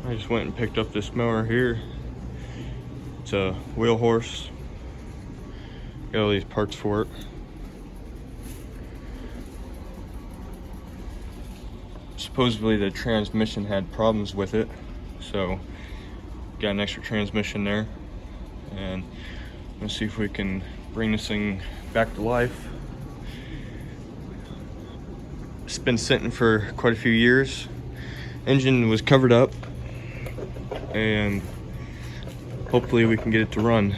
I just went and picked up this mower here. It's a wheel horse. Got all these parts for it. Supposedly the transmission had problems with it, so got an extra transmission there, and let's see if we can bring this thing back to life. It's been sitting for quite a few years. Engine was covered up, and hopefully we can get it to run.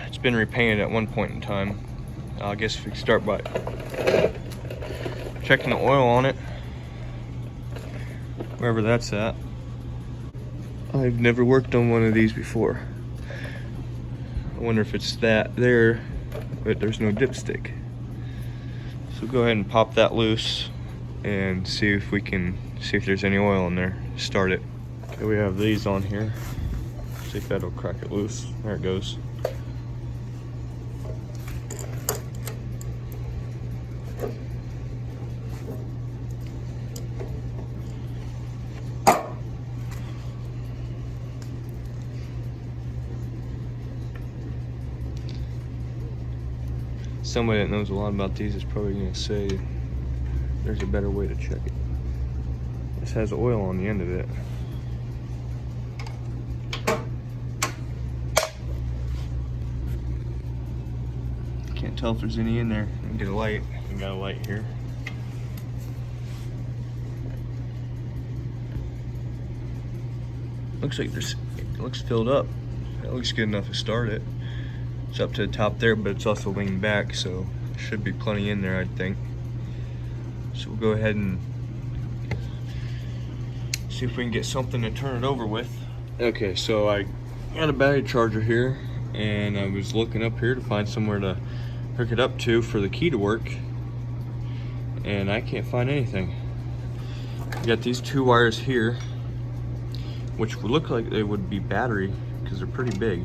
It's been repainted at one point in time. I guess if we start by checking the oil on it, wherever that's at. I've never worked on one of these before. I wonder if it's that there, but there's no dipstick. So go ahead and pop that loose and see if there's any oil in there. Start it. Okay, we have these on here. See if that'll crack it loose. There it goes. Somebody that knows a lot about these is probably going to say there's a better way to check it. This has oil on the end of it. Can't tell if there's any in there. I can get a light. I got a light here. Looks like it looks filled up. That looks good enough to start it. It's up to the top there, but it's also leaning back, so there should be plenty in there, I think. So we'll go ahead and see if we can get something to turn it over with. Okay, so I got a battery charger here, and I was looking up here to find somewhere to hook it up to for the key to work, and I can't find anything. I got these two wires here, which would look like they would be battery because they're pretty big.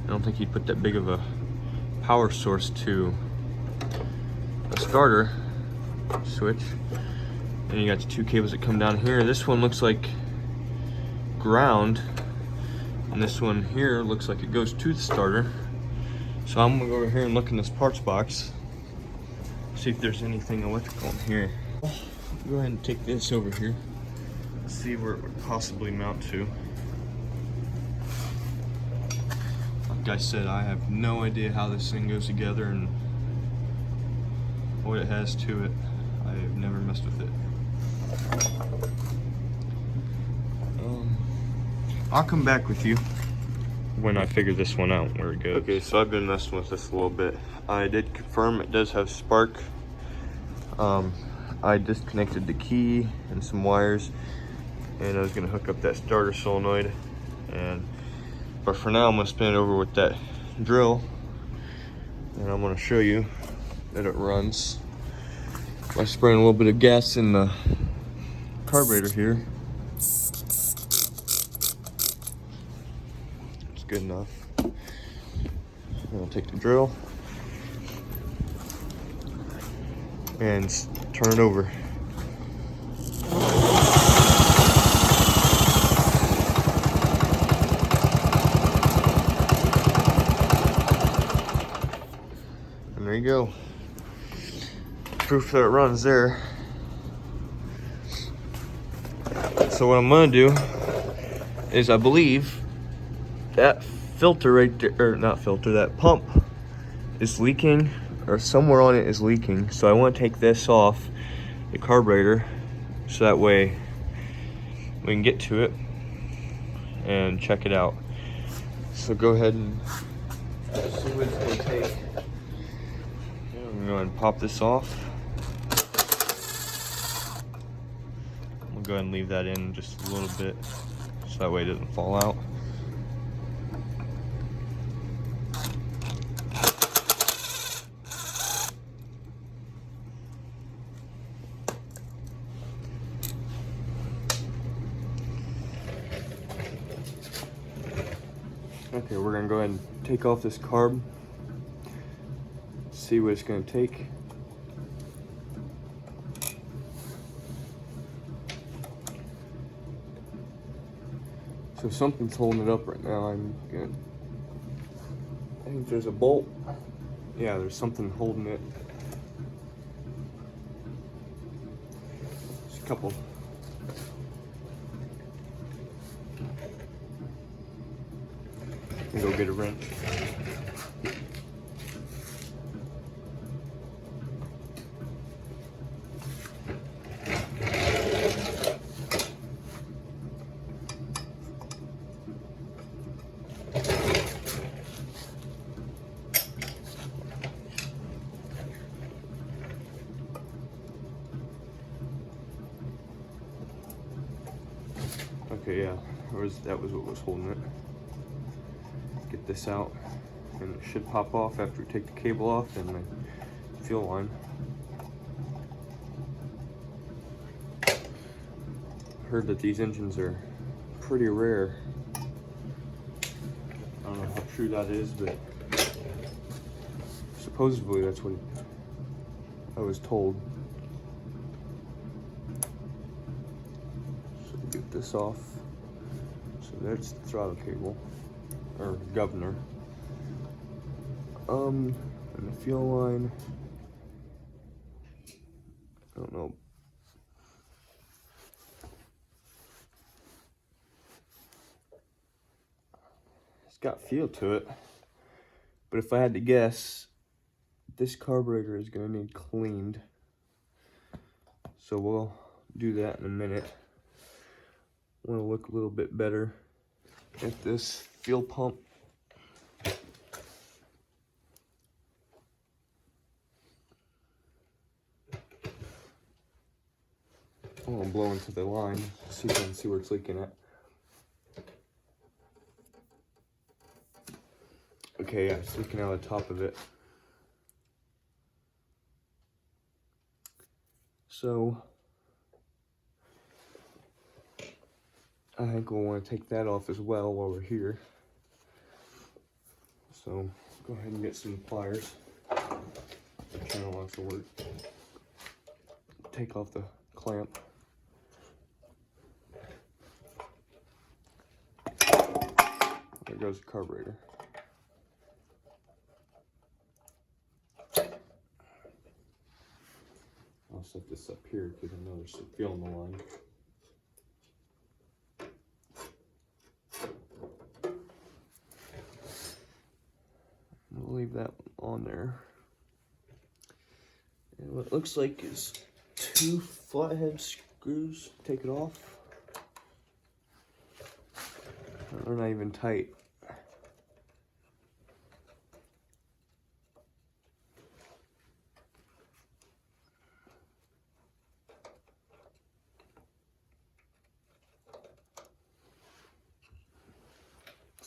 I don't think he'd put that big of a power source to a starter switch. And you got the two cables that come down here. This one looks like ground, and this one here looks like it goes to the starter. So I'm gonna go over here and look in this parts box, see if there's anything electrical in here. Go ahead and take this over here, see where it would possibly mount to. Like I said, I have no idea how this thing goes together and what it has to it. I have never messed with it. I'll come back with you when I figure this one out, where it goes. Okay, so I've been messing with this a little bit. I did confirm it does have spark. I disconnected the key and some wires, and I was gonna hook up that starter solenoid, but for now I'm gonna spin it over with that drill, and I'm gonna show you that it runs by spraying a little bit of gas in the carburetor here. It's good enough. I'll take the drill and turn it over. And there you go. Proof that it runs there. So what I'm gonna do is, I believe that filter right there, or not filter, that pump is leaking, or somewhere on it is leaking. So I want to take this off the carburetor so that way we can get to it and check it out. So go ahead and see what it's going to take. I'm going to go ahead and pop this off. I'm going to go ahead and leave that in just a little bit so that way it doesn't fall out. Okay, we're gonna go ahead and take off this carb, see what it's gonna take. So something's holding it up right now. I think there's a bolt. Yeah, there's something holding it. There's a couple. Go get a wrench. Okay, yeah, that was what was holding it. Get this out, and it should pop off after we take the cable off and the fuel line. Heard that these engines are pretty rare. I don't know how true that is, but supposedly that's what I was told. So get this off. So there's the throttle cable, or governor. And the fuel line, I don't know. It's got feel to it, but if I had to guess, this carburetor is gonna need cleaned. So we'll do that in a minute. Want to look a little bit better at this fuel pump. I'm gonna blow into the line, see if I can see where it's leaking at. Okay, yeah, it's leaking out the top of it. So I think we'll want to take that off as well while we're here. So go ahead and get some pliers. The channel locks will work. Take off the clamp. There goes the carburetor. I'll set this up here because I know there's some fuel in the line. We'll leave that on there. And what it looks like is 2 flathead screws. Take it off. They're not even tight.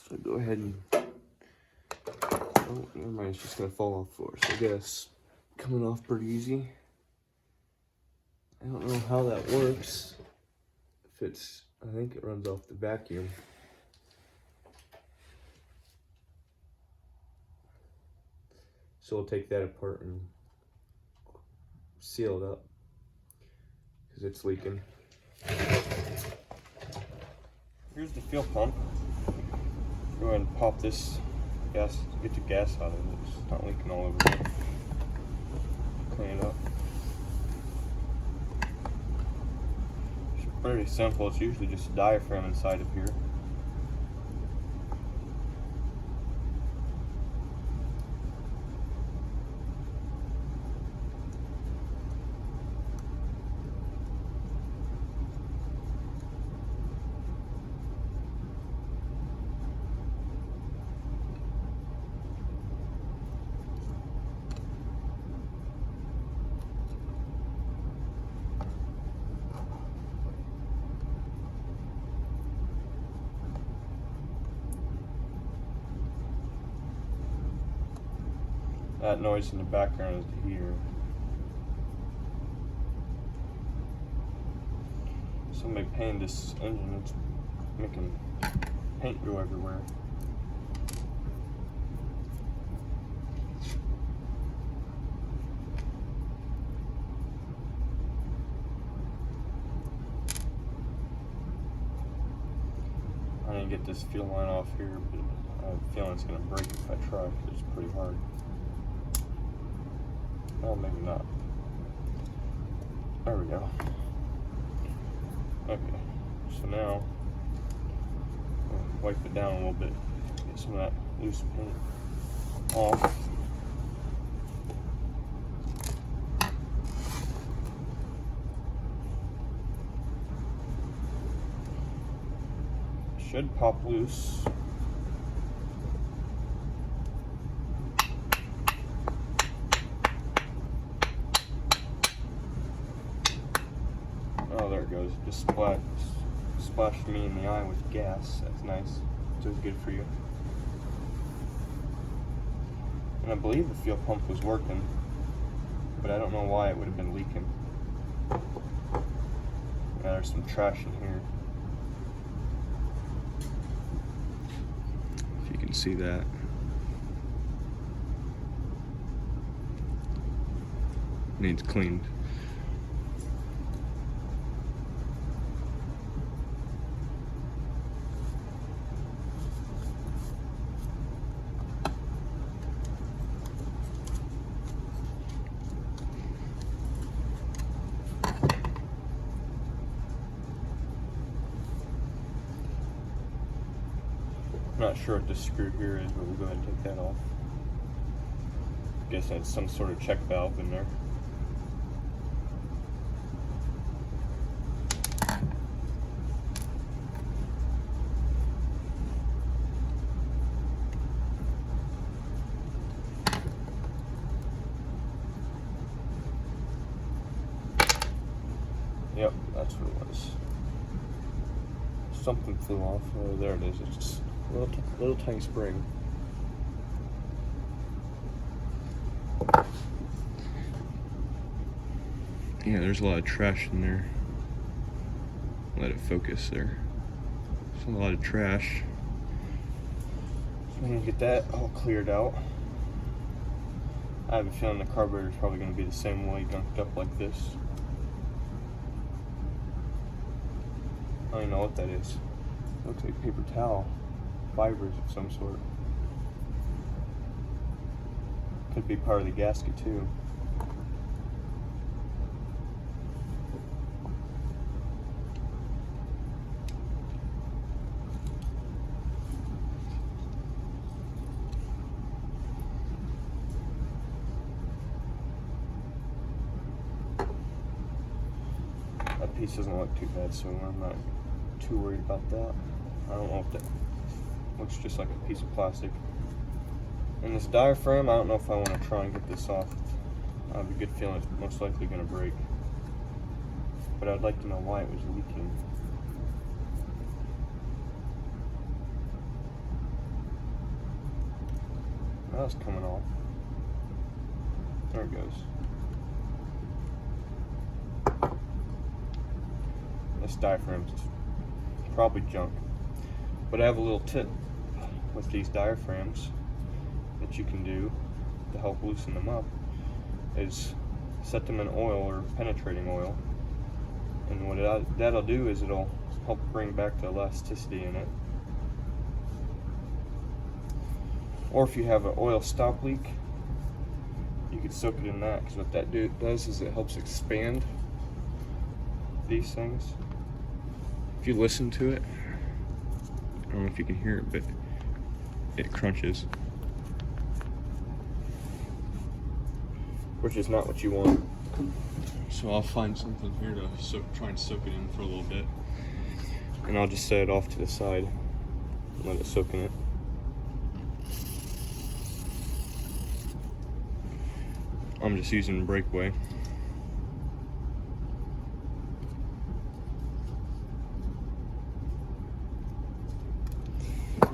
So go ahead and, oh, never mind, it's just gonna fall off the floor. So I guess coming off pretty easy. I don't know how that works. If it's, I think it runs off the vacuum. So we'll take that apart and seal it up because it's leaking. Here's the fuel pump. Go ahead and pop this gas, get the gas out of it. It's not leaking all over there. Clean it up. It's pretty simple. It's usually just a diaphragm inside of here. That noise in the background is the heater. Somebody painted this engine. It's making paint go everywhere. I didn't get this fuel line off here, but I have a feeling it's going to break if I try, because it's pretty hard. Well, maybe not. There we go. Okay, so now wipe it down a little bit, get some of that loose paint off. Should pop loose. Oh, there it goes. Just splashed me in the eye with gas. That's nice. It's always good for you. And I believe the fuel pump was working, but I don't know why it would have been leaking. Now there's some trash in here. If you can see that. Needs cleaned. I'm not sure what this screw here is, but we'll go ahead and take that off. Guess that's some sort of check valve in there. Yep, that's what it was. Something flew off. Oh, there it is. It's just a little tiny spring. Yeah, there's a lot of trash in there. Let it focus there. There's a lot of trash. So we need to get that all cleared out. I have a feeling the carburetor is probably going to be the same way, gunked up like this. I don't even know what that is. It looks like paper towel. Fibers of some sort. Could be part of the gasket too. That piece doesn't look too bad, so I'm not too worried about that. I don't know if that looks just like a piece of plastic. And this diaphragm, I don't know if I want to try and get this off. I have a good feeling it's most likely going to break. But I'd like to know why it was leaking. Now it's coming off. There it goes. This diaphragm's probably junk. But I have a little tip with these diaphragms that you can do to help loosen them up, is set them in oil or penetrating oil. And what that'll do is it'll help bring back the elasticity in it. Or if you have an oil stop leak, you could soak it in that, because what that does is it helps expand these things. If you listen to it, I don't know if you can hear it, but it crunches. Which is not what you want. So I'll find something here to try and soak it in for a little bit. And I'll just set it off to the side and let it soak in it. I'm just using breakaway.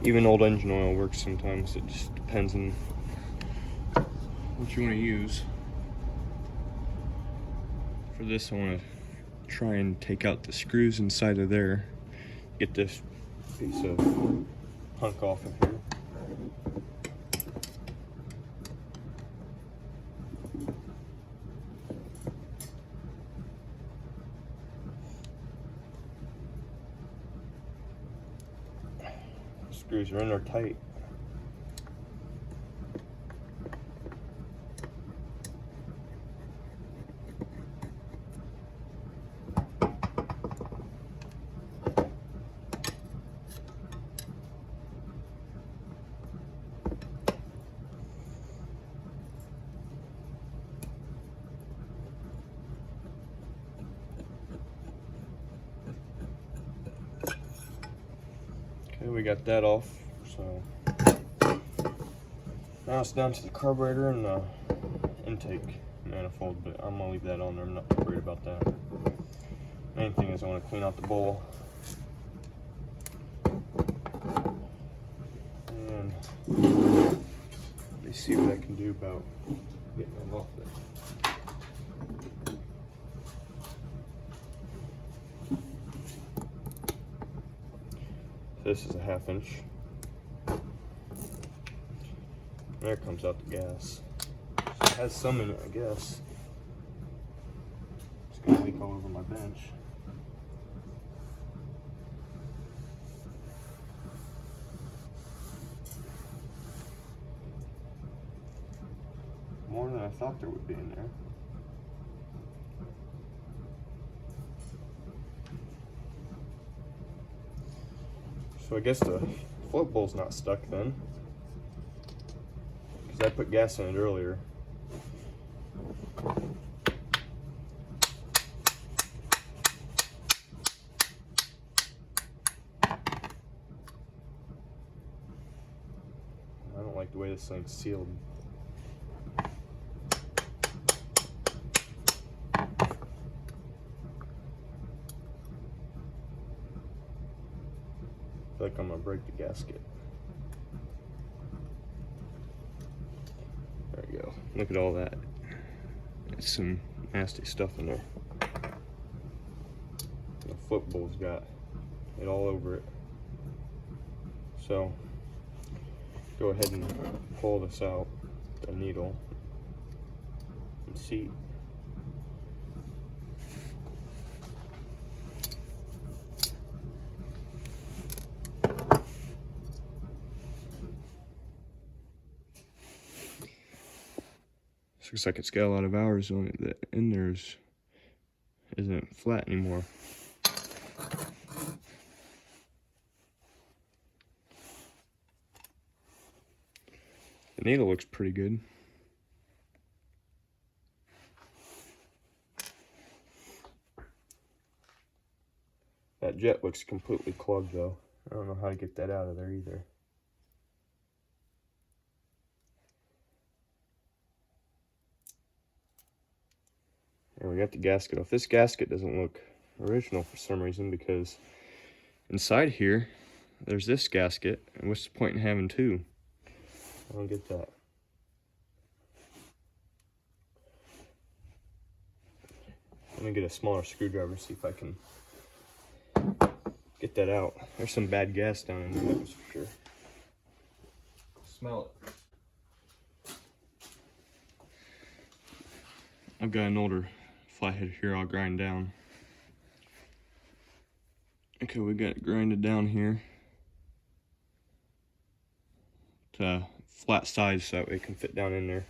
Even old engine oil works sometimes. It just depends on what you want to use. For this, I want to try and take out the screws inside of there. Get this piece of hunk off of here. screws are in there tight. Okay, we got that off, so now it's down to the carburetor and the intake manifold, but I'm gonna leave that on there. I'm not too worried about that. Main thing is I want to clean out the bowl. And let me see what I can do about getting them off there. This is a 1/2 inch. There comes out the gas. So it has some in it, I guess. It's gonna leak all over my bench. More than I thought there would be in there. So I guess the float bowl's not stuck then, because I put gas in it earlier. I don't like the way this thing's sealed. I feel like I'm gonna break the gasket. There we go. Look at all that. There's some nasty stuff in there. The foot bowl's got it all over it. So go ahead and pull this out, the needle, and see. Looks like it's got a lot of hours on it. That in there's isn't flat anymore. The needle looks pretty good. That jet looks completely clogged though. I don't know how to get that out of there either. And we got the gasket off. This gasket doesn't look original for some reason, because inside here there's this gasket, and what's the point in having two? I don't get that. Let me get a smaller screwdriver, see if I can get that out. There's some bad gas down in there, that's for sure. Smell it. I've got an older flathead here I'll grind down. Okay, we got it grinded down here to flat size so that way it can fit down in there.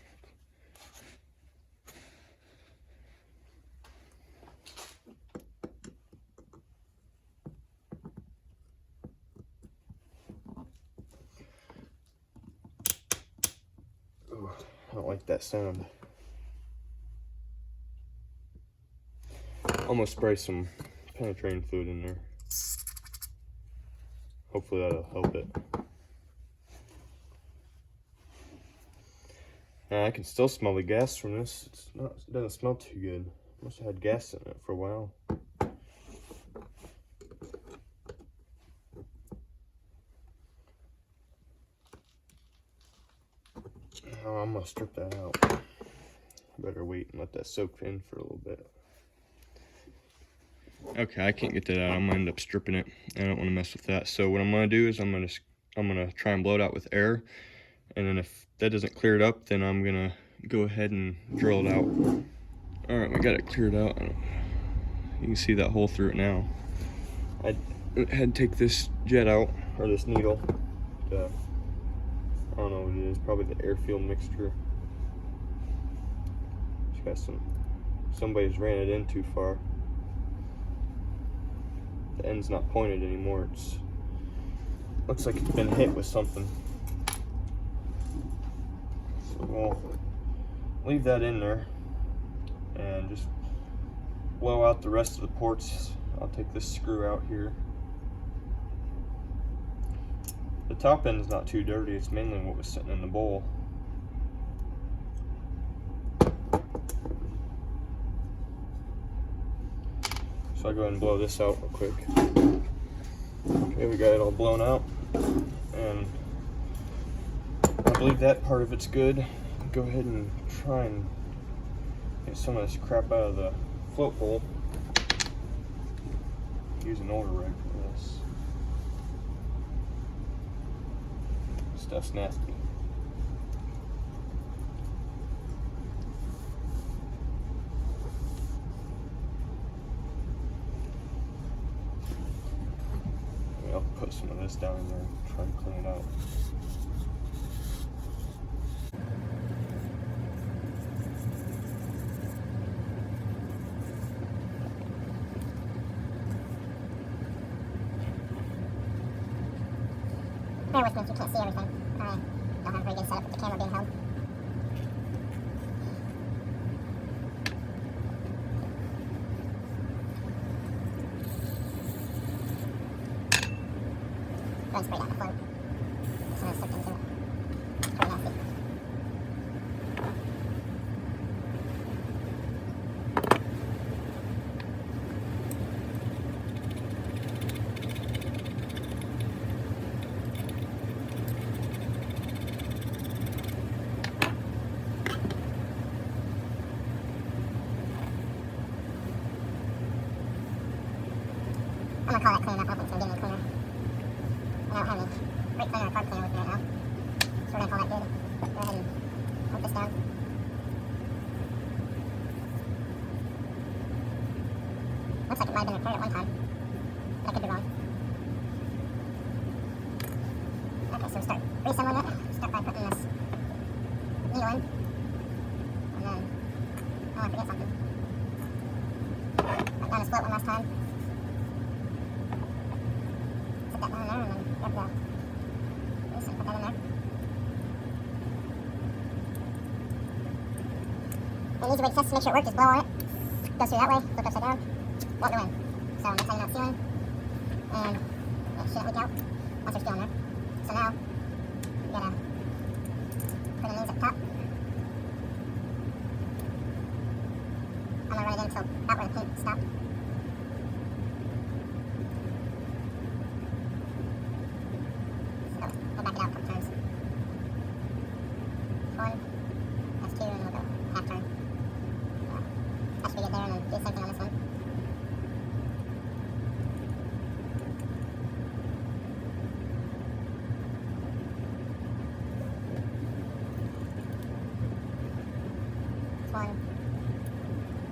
Ooh, I don't like that sound. I'm gonna spray some penetrating fluid in there. Hopefully that'll help it. Now I can still smell the gas from this. It doesn't smell too good. Must have had gas in it for a while. Oh, I'm gonna strip that out. Better wait and let that soak in for a little bit. Okay, I can't get that out. I'm gonna end up stripping it. I don't want to mess with that. So what I'm gonna do is I'm gonna try and blow it out with air, and then if that doesn't clear it up, then I'm gonna go ahead and drill it out. All right, we got it cleared out. You can see that hole through it now. I had to take this jet out, or this needle, I don't know what it is, probably the air fuel mixture. It's got somebody's ran it in too far. The end's not pointed anymore. It's looks like it's been hit with something. So we'll leave that in there and just blow out the rest of the ports. I'll take this screw out here. The top end is not too dirty, it's mainly what was sitting in the bowl. So I'll go ahead and blow this out real quick. Okay, we got it all blown out, and I believe that part of it's good. Go ahead and try and get some of this crap out of the float bowl. Use an older rag for this. Stuff's nasty. I'll put some of this down in there and try to clean it out. Bear with me if you can't see everything. I don't have a very good setup with the camera being held. Go and spray down the float. Some of this slipped into it. It's pretty nasty. I'm gonna call that cleaning up. I don't think it's gonna get any cleaner. I don't have any brake cleaner or carb cleaner with me right now. So we're gonna call that good. Go ahead and pump this down. Looks like it might have been repaired at one time. I could be wrong. Okay, so we start reassembling it. Start by putting this needle in. And then, oh, I forget something. Back down this float one last time. Put that down there and then grab the loose and put that in there. An easy way to test to make sure it worked is blow on it. Goes through that way, flip upside down, won't go in. So I'm tightening out sealing, and it shouldn't leak out once there's steel in there. So now, you gotta put in these up top. I'm gonna run it in until about where the paint stopped. So we'll back it out a couple times. One, that's two, and we'll go half turn. That should be good there, and then do the same thing on this one. That's one.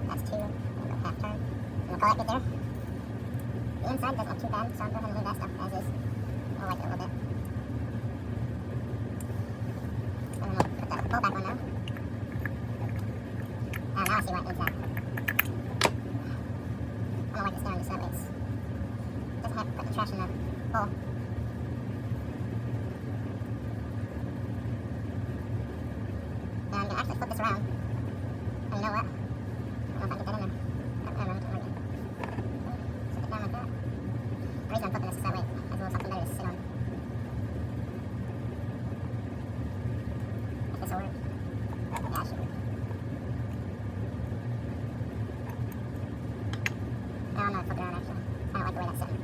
That's two. And we'll go half turn. And we'll call that good there. The inside doesn't look too bad, so I'll go ahead and leave that stuff as is. I'll wipe it a little bit. And then we'll put the bowl back on now. Now I see why it needs that. I'm gonna wipe this down just so that way it doesn't have to put the trash in the bowl. And I'm gonna actually flip this around. And you know what? I don't know if I can get that in there. Never mind, it Sit it down like that. The reason I'm flipping this is that way it has a little something better to sit on. If this will work. Yeah, it should work. No, I'm gonna flip it around actually. I don't like the way that's sitting.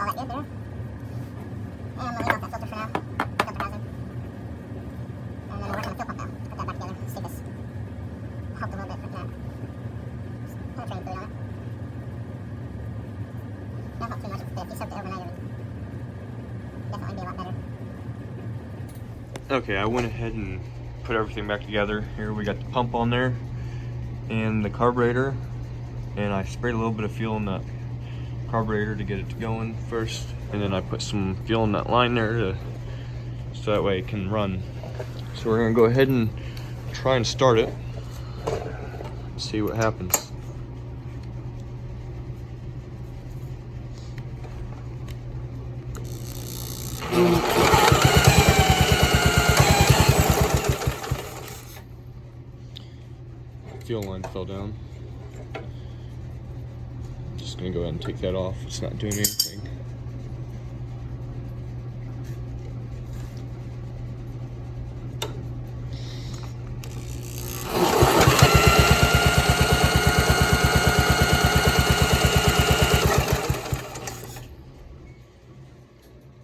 All that good there. And I'm gonna leave off that filter for now. Filter housing. And then we'll work on the fuel pump now. Put that back together. See this helped a little bit with that. Penetrating fluid on it. Not help too much if you soaked it overnight, it would definitely be a lot better. Okay, I went ahead and put everything back together. Here we got the pump on there and the carburetor, and I sprayed a little bit of fuel in the carburetor to get it going first, and then I put some fuel in that line there so that way it can run. So we're gonna go ahead and try and start it, see what happens. Fuel line fell down. Just gonna go ahead and take that off. It's not doing anything.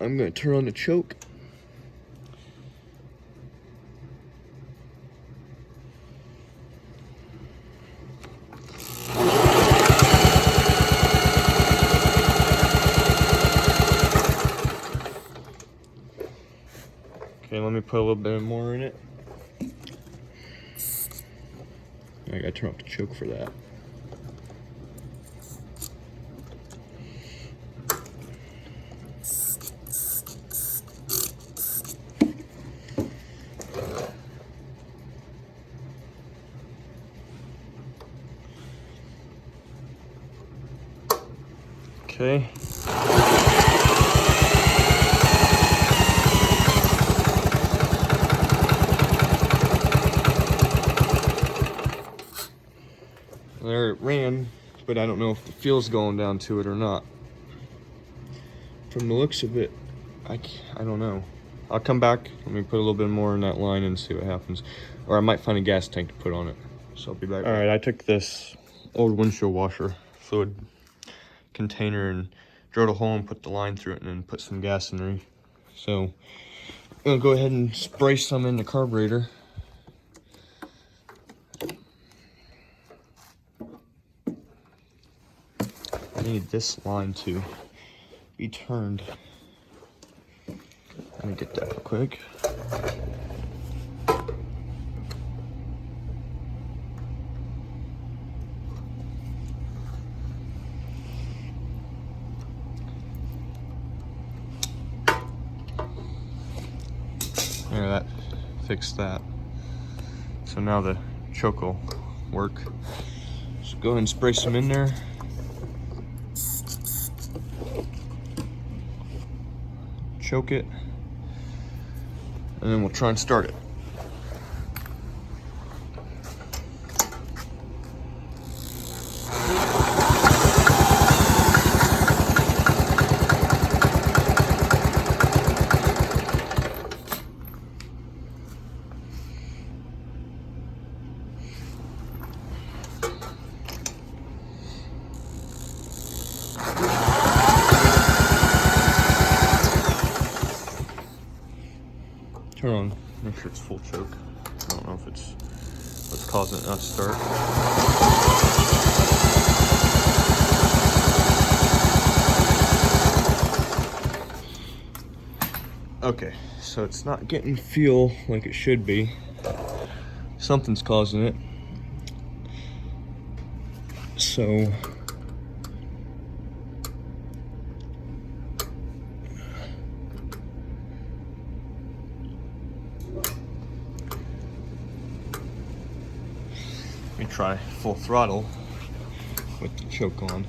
I'm gonna turn on the choke. Okay, let me put a little bit more in it. I gotta turn off the choke for that. Okay. There it ran, but I don't know if the fuel's going down to it or not. From the looks of it, I don't know. I'll come back. Let me put a little bit more in that line and see what happens. Or I might find a gas tank to put on it. So I'll be back. All right, I took this old windshield washer fluid container and drilled a hole and put the line through it and then put some gas in there. So I'm gonna go ahead and spray some in the carburetor. I need this line to be turned. Let me get that real quick. There, that fixed that. So now the choke will work. So go ahead and spray some in there. Choke it, and then we'll try and start it. Turn on, make sure it's full choke. I don't know if it's what's causing it not to start. Okay, so it's not getting fuel like it should be. Something's causing it. So let me try full throttle with the choke on.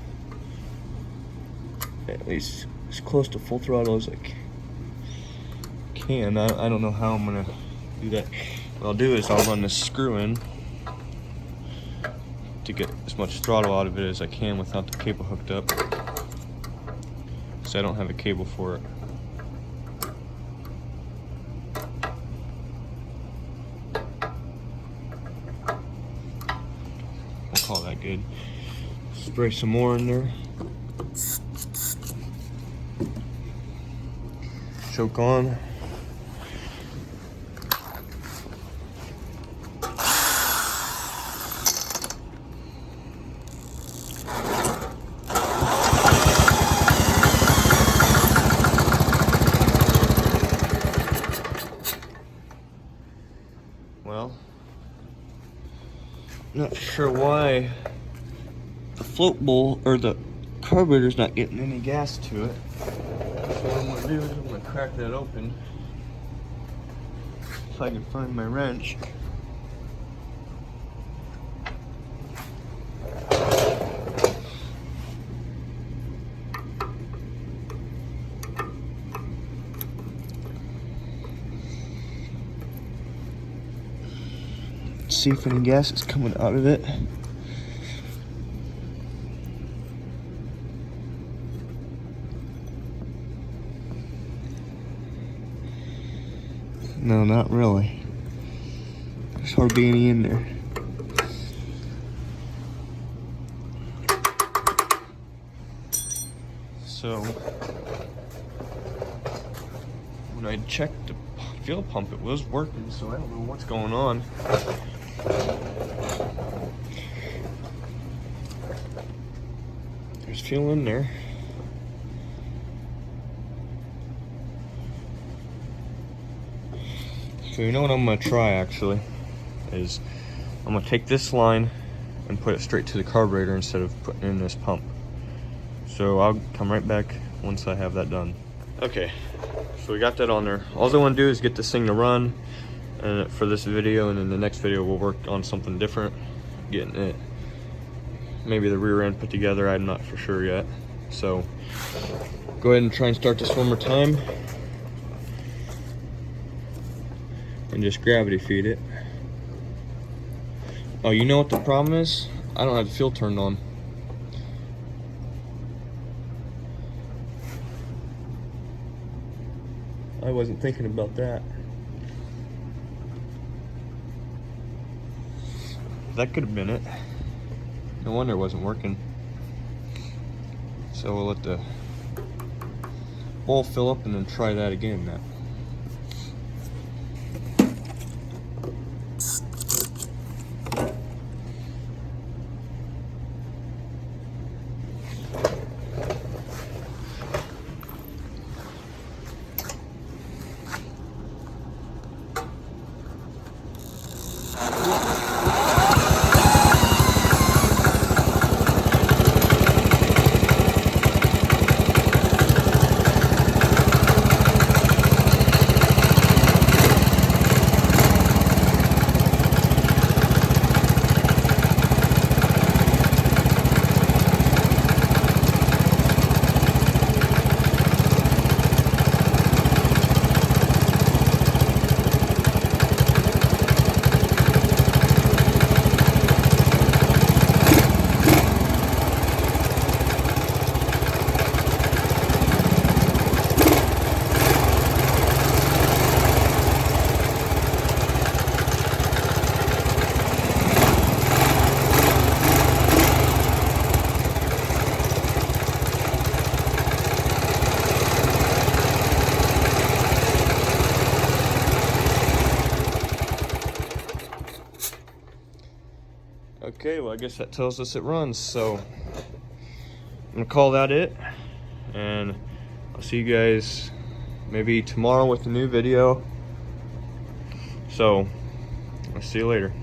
At least as close to full throttle as I can. I don't know how I'm gonna do that. What I'll do is I'll run this screw in to get as much throttle out of it as I can without the cable hooked up. So I don't have a cable for it. Call that good. Spray some more in there. Choke on. Not sure why the float bowl or the carburetor's not getting any gas to it. So what I'm gonna do is I'm gonna crack that open if I can find my wrench. See if any gas is coming out of it. No, not really. There's hardly any in there. So when I checked the fuel pump, it was working, so I don't know what's going on. There's fuel in there. So you know what I'm gonna try actually is I'm gonna take this line and put it straight to the carburetor instead of putting in this pump. So I'll come right back once I have that done. Okay, so we got that on there. All I want to do is get this thing to run for this video, and in the next video we'll work on something different, getting it, maybe the rear end put together. I'm not for sure yet. So go ahead and try and start this one more time and just gravity feed it. Oh, you know what the problem is? I don't have the fuel turned on. I wasn't thinking about that. That could have been it. No wonder it wasn't working. So we'll let the bowl fill up and then try that again now. Okay, well I guess that tells us it runs, so I'm gonna call that it, and I'll see you guys maybe tomorrow with a new video. So I'll see you later.